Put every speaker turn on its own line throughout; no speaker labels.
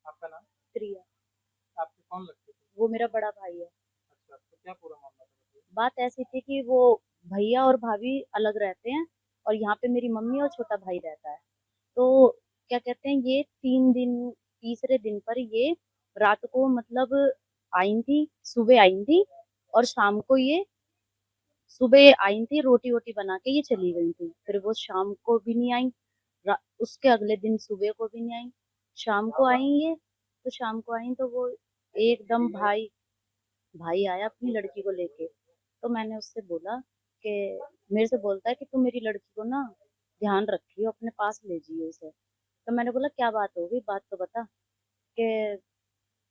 आपका नाम?
प्रिया।
आपके कौन लगते थे?
वो मेरा बड़ा भाई है।
अच्छा, तो क्या पूरा मामला था बताइए?
बात ऐसी थी कि वो भैया और भाभी अलग रहते हैं और यहाँ पे मेरी मम्मी और छोटा भाई रहता है। तो क्या कहते हैं, ये 3 दिन, तीसरे दिन पर ये रात को मतलब आई थी, सुबह आई थी और शाम को ये सुबह आई थी, रोटी वोटी बना के ये चली गई थी। फिर वो शाम को भी नहीं आई, उसके अगले दिन सुबह को भी नहीं आई। शाम को आई ये, तो शाम को आई तो वो एकदम भाई भाई आया अपनी लड़की को लेके। तो मैंने उससे बोला कि, मेरे से बोलता है कि तू मेरी लड़की को ना ध्यान रखियो, अपने पास ले जियो उसे। तो मैंने बोला क्या बात हो गई, बात तो बता। कि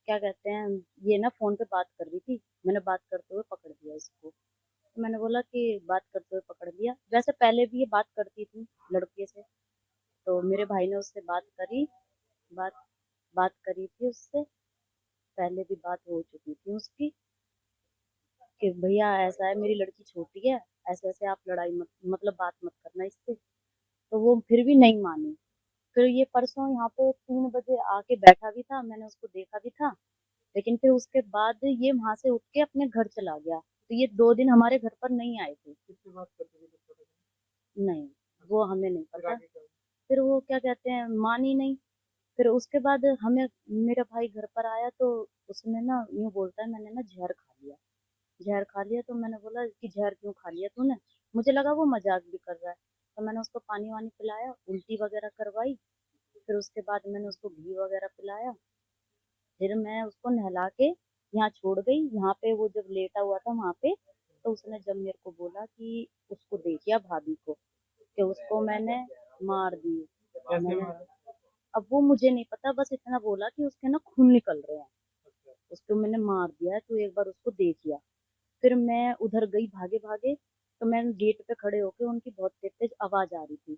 क्या कहते हैं, ये ना फोन पे बात कर रही थी, मैंने बात करते हुए पकड़ लिया इसको। तो मैंने बोला कि बात करते हुए पकड़ लिया, वैसे पहले भी ये बात करती थी लड़के से। तो मेरे भाई ने उससे बात करी, बात बात करी थी उससे, पहले भी बात हो चुकी थी उसकी कि भैया ऐसा है, मेरी लड़की छोटी है, ऐसे ऐसे आप लड़ाई मत, मतलब बात मत करना इससे। तो वो फिर भी नहीं मानी। फिर ये परसों यहाँ पे 3 बजे आके बैठा भी था, मैंने उसको देखा भी था। लेकिन फिर उसके बाद ये वहां से उठ के अपने घर चला गया, तो ये 2 दिन हमारे घर पर नहीं आए थे।
किससे बात करते थे जब छोटे थे?
नहीं, वो
अच्छा,
हमें नहीं
फिर
पता।
आगे क्या हुआ?
फिर वो क्या कहते हैं, मानी नहीं। फिर उसके बाद हमें, मेरा भाई घर पर आया तो उसने ना यूं बोलता है, मैंने ना जहर खा लिया। जहर खा लिया, तो मैंने बोला कि जहर क्यों खा लिया तूने। मुझे लगा वो मजाक भी कर रहा है। तो मैंने उसको पानी वानी पिलाया, उल्टी वगैरह करवाई। फिर उसके बाद मैंने उसको घी वगैरह पिलाया। फिर मैं उसको नहला के यहाँ छोड़ गई, यहाँ पे वो जब लेटा हुआ था वहां पे। तो उसने जब मेरे को बोला कि उसको देखिए भाभी को, कि उसको मैंने मार दी।
कैसे
मैंने,
मारा?
अब वो मुझे नहीं पता, बस इतना बोला कि उसके ना खून निकल रहे हैं,
अच्छा।
उसको मैंने मार दिया है, तू एक बार उसको देख लिया। फिर मैं उधर गई भागे भागे। तो मैं गेट पे खड़े होके, उनकी बहुत तेज तेज आवाज आ रही थी,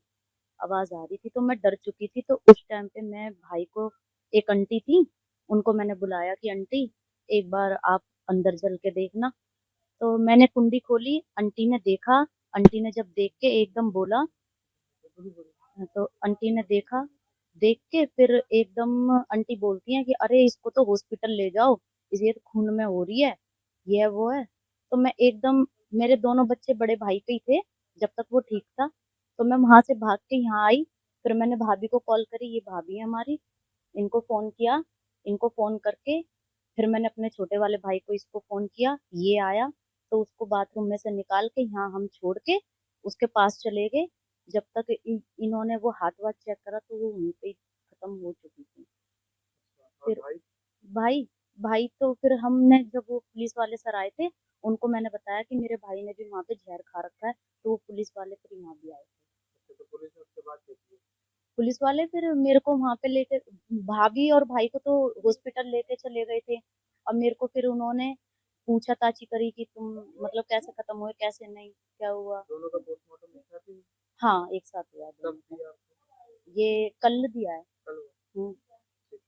आवाज आ रही थी, तो मैं डर चुकी थी। तो उस टाइम पे मैं भाई को, एक आंटी थी, उनको मैंने बुलाया कि आंटी एक बार आप अंदर चल के देखना। तो मैंने कुंडी खोली, आंटी ने देखा। आंटी ने जब देख के एकदम बोला, तो आंटी ने देखा, देख के फिर एकदम आंटी बोलती हैं कि अरे इसको तो हॉस्पिटल ले जाओ, इसे तो खून में हो रही है, ये है वो है। तो मैं एकदम, मेरे दोनों बच्चे बड़े भाई के ही थे जब तक वो ठीक था। तो मैं वहां से भाग के यहाँ आई। फिर मैंने भाभी को कॉल करी, ये भाभी है हमारी, इनको फोन किया। इनको फोन करके फिर मैंने अपने छोटे वाले भाई को, इसको फोन किया, ये आया। तो उसको बाथरूम में से निकाल के यहाँ हम छोड़ के उसके पास चले गए। जब तक इन्होंने वो हाथ वाथ चेक करा तो वो वहीं पे ही खत्म हो चुकी थी।
और
फिर
भाई?
भाई भाई तो फिर हमने, जब वो पुलिस वाले सर आए थे, उनको मैंने बताया कि मेरे भाई ने भी वहां पे जहर खा रखा है। तो वो पुलिस वाले फिर यहाँ भी आए थे।
अच्छा, तो पुलिस ने उससे बात की थी?
पुलिस वाले फिर मेरे को वहां पे लेके, भाभी और भाई को तो हॉस्पिटल लेके चले गए थे। और मेरे को फिर उन्होंने पूछा ताची करी कि तुम मतलब कैसे खत्म हुए, कैसे नहीं, क्या हुआ।
दोनों का पोस्टमार्टम एक साथ ही?
हाँ, एक साथ हुआ
कब
दोनों का।
दिया आपको?
ये कल दिया है।
कल हुआ?
हम्म।
ठीक।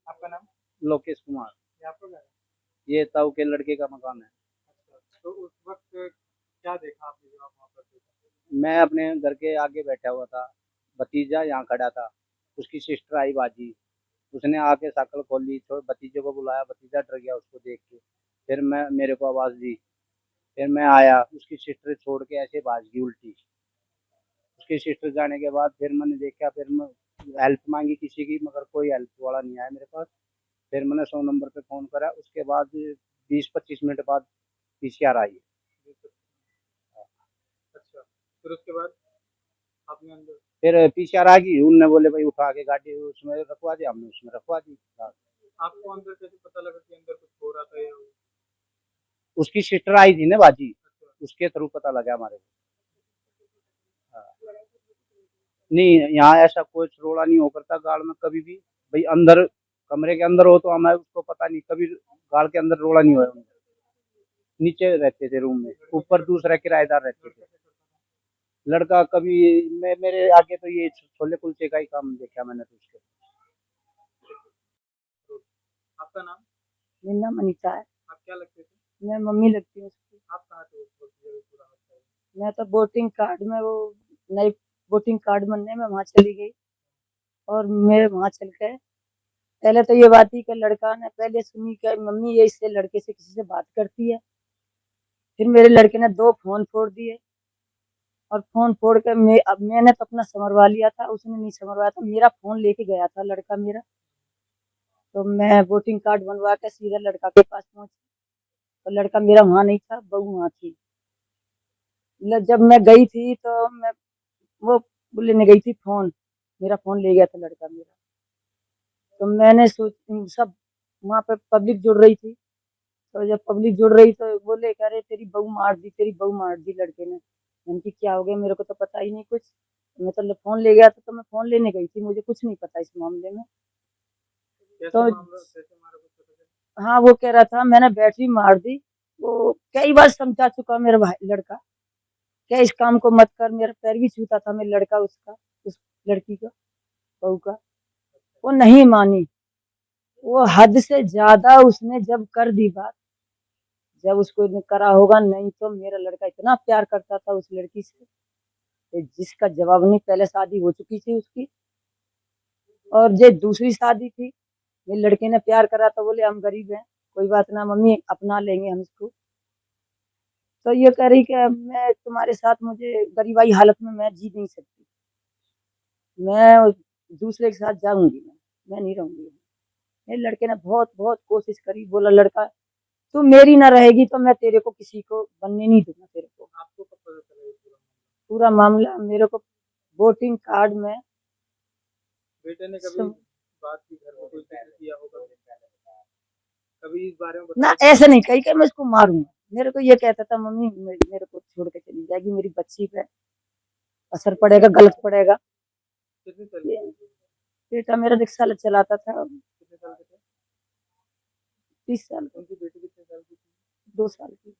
आपका नाम?
लोकेश कुमार।
ये आपका घर है?
ये ताऊ के लड़के का मकान है।
अच्छा, तो उस वक्त क्या देखा आपने जब आप वहाँ पर थे?
मैं अपने घर के आगे बैठा हुआ था, भतीजा यहाँ खड़ा था, उसकी सिस्टर आई बाजी, उसने आके शक्ल खोल ली, तो भतीजे को बुलाया, भतीजा डर गया उसको देख के। फिर मैं, मेरे को आवाज़ दी, फिर मैं आया, उसकी सिस्टर छोड़ के ऐसे भाग गई उल्टी। उसकी सिस्टर जाने के बाद फिर मैंने देखा, फिर मैं हेल्प मांगी किसी की, मगर कोई हेल्प वाला नहीं आया मेरे पास। फिर मैंने 100 नंबर पे फ़ोन करा, उसके बाद 20-25 मिनट बाद पीसीआर आई।
अच्छा, फिर उसके बाद आपने अंदर?
फिर पीसीआर आ गई, उनने बोले भाई उठा के गाड़ी उसमें रखवा दी, हमने उसमें रखवा दी। हाँ।
आपको अंदर कैसे पता लगा कि अंदर कुछ हो रहा था या
उसकी सिस्टर आई थी ना बाजी,
अच्छा।
उसके थ्रू पता लगा हमारे को। हाँ। नहीं, यहाँ ऐसा कोई रोड़ा नहीं हो करता गाड़ में कभी भी। भाई अंदर, कमरे के अंदर हो तो हमें उसको पता नहीं, कभी गाड़ के अंदर रोड़ा नहीं हुआ। नीचे रहते थे रूम में, ऊपर दूसरा किराएदार रहते थे। लड़का कभी, मेरे आगे तो ये छोले कुलचे का ही काम देखा मैंने तो उसके।
आपका नाम?
मेरा नाम अनीता है।
आप क्या लगते थे?
मैं मम्मी लगती हूँ उसकी।
आप कहाँ थे उस वक्त जब ये पूरा हादसा हुआ?
मैं तो वोटिंग कार्ड में, वो नई वोटिंग कार्ड बनने में वहां चली गई। और मेरे वहां चल के
पहले तो ये बात थी कि लड़का ने पहले सुनी कि मम्मी ये इससे लड़के से किसी से बात करती है। फिर मेरे लड़के ने 2 फ़ोन फोड़ दिए और फ़ोन फोड़ के अब मैंने तो अपना संभलवा लिया था, उसने नहीं संभलवाया था। मेरा फ़ोन लेके गया था लड़का मेरा, तो मैं वोटिंग कार्ड बनवा के सीधा लड़का के पास पहुँची। तो लड़का मेरा वहाँ नहीं था, बहू वहाँ थी। जब मैं गई थी तो मैं वो लेने गई थी फ़ोन, मेरा फ़ोन ले गया था लड़का मेरा। तो मैंने सब वहाँ पे पब्लिक जुड़ रही थी, तो जब पब्लिक जुड़ रही तो बोले कह रहे तेरी बहू मार दी, तेरी बहू मार दी लड़के ने। मैंने कि क्या हो गया, मेरे को तो पता ही नहीं कुछ। मैं तो फ़ोन ले गया था, तो मैं फ़ोन लेने गई थी, मुझे कुछ नहीं पता इस मामले में।
कैसे
तो
मामला, कैसे मारा कुछ पता चला?
हाँ, वो कह रहा था मैंने बैटरी मार दी। वो कई बार समझा चुका मेरा भाई लड़का, क्या इस काम को मत कर, मेरा पैर भी छूता था मेरा लड़का उसका, उस लड़की का, बहू का। वो नहीं मानी, वो हद से ज़्यादा उसने जब कर दी बात, जब उसको ने करा होगा, नहीं तो मेरा लड़का इतना प्यार करता था उस लड़की से कि जिसका जवाब नहीं। पहले शादी हो चुकी थी उसकी और ये दूसरी शादी थी। मेरे लड़के ने प्यार करा तो बोले हम गरीब हैं, कोई बात ना मम्मी, अपना लेंगे हम इसको। तो ये कह रही कि मैं तुम्हारे साथ, मुझे गरीबाई हालत में मैं जी नहीं सकती, मैं दूसरे के साथ जाऊंगी, मैं नहीं रहूंगी। मेरे लड़के ने बहुत बहुत कोशिश करी, बोला लड़का तू मेरी ना रहेगी तो मैं तेरे को किसी को बनने नहीं दूंगा। तेरे को
आपको कब पता चला ये पूरा?
पूरा मामला मेरे को वोटिंग कार्ड में
बेटे ने कभी
सम-
बात की, घर में कोई जिक्र किया होगा, कभी इस बारे में
ना
बताया?
ऐसा नहीं कही कि मैं इसको मारूंगा। मेरे को ये कहता था मम्मी मेरे को छोड़ के चली जाएगी, मेरी बच्ची पे असर पड़ेगा, गलत पड़ेगा।
कितने साल
ये
की थी?
बेटा मेरा रिक्शा चलाता था,
कितने साल के थे?
30 साल का,
उनकी बेटी कितने साल की थी?
2 साल की।